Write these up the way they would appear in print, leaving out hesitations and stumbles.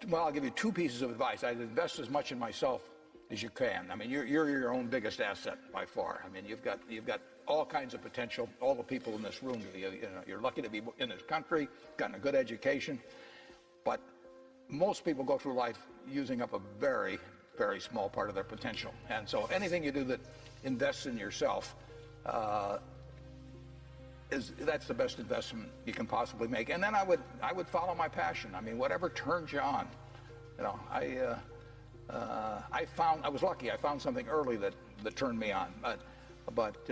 Well, I'll give you two pieces of advice. I'd invest as much in myself as you can. I mean, you're your own biggest asset by far. I mean, you've got all kinds of potential. All the people in this room, you're lucky to be in this country, gotten a good education, but most people go through life using up a very, very small part of their potential. And so anything you do that invests in yourself, that's the best investment you can possibly make. And then I would follow my passion. I mean, whatever turns you on. You know, I was lucky. I found something early that turned me on. But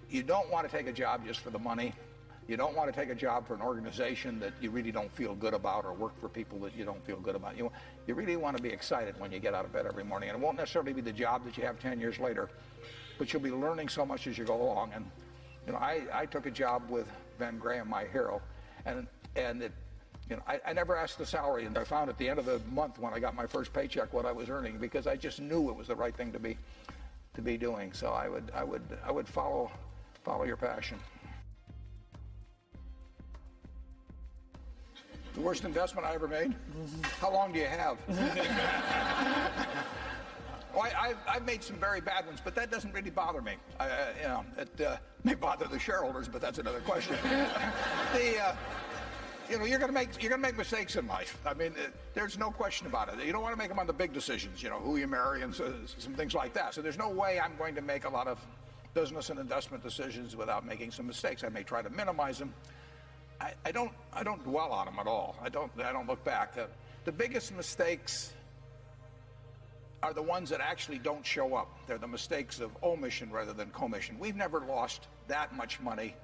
you don't want to take a job just for the money. You don't want to take a job for an organization that you really don't feel good about, or work for people that you don't feel good about. You really want to be excited when you get out of bed every morning. And it won't necessarily be the job that you have 10 years later, but you'll be learning so much as you go along. And you know, I took a job with Ben Graham, my hero, and it, you know, I never asked the salary, and I found at the end of the month when I got my first paycheck what I was earning, because I just knew it was the right thing to be doing. So I would follow your passion. The worst investment I ever made? How long do you have? Well, I've made some very bad ones, but that doesn't really bother me. It may bother the shareholders, but that's another question. You're going to make mistakes in life. I mean, there's no question about it. You don't want to make them on the big decisions, who you marry and some things like that. So there's no way I'm going to make a lot of business and investment decisions without making some mistakes. I may try to minimize them. I don't dwell on them at all. I don't look back. The biggest mistakes are the ones that actually don't show up. They're the mistakes of omission rather than commission. We've never lost that much money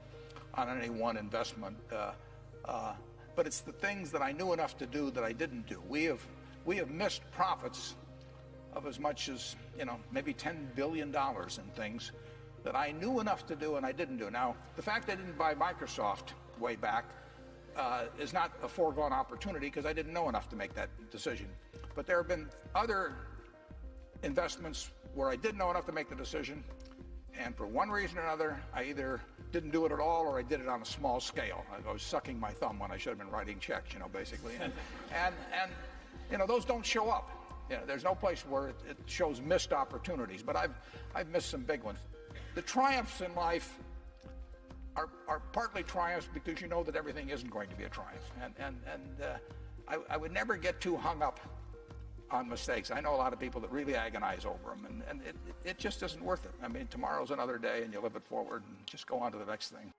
on any one investment, but it's the things that I knew enough to do that I didn't do. We have missed profits of as much as maybe $10 billion in things that I knew enough to do and I didn't do. Now, the fact I didn't buy Microsoft way back is not a foregone opportunity, because I didn't know enough to make that decision. But there have been other investments where I didn't know enough to make the decision, and for one reason or another, I either didn't do it at all or I did it on a small scale. I was sucking my thumb when I should have been writing checks, basically. And those don't show up. There's no place where it shows missed opportunities, but I've missed some big ones. The triumphs in life are partly triumphs because you know that everything isn't going to be a triumph. And I would never get too hung up on mistakes. I know a lot of people that really agonize over them, and it just isn't worth it. I mean, tomorrow's another day, and you live it forward and just go on to the next thing.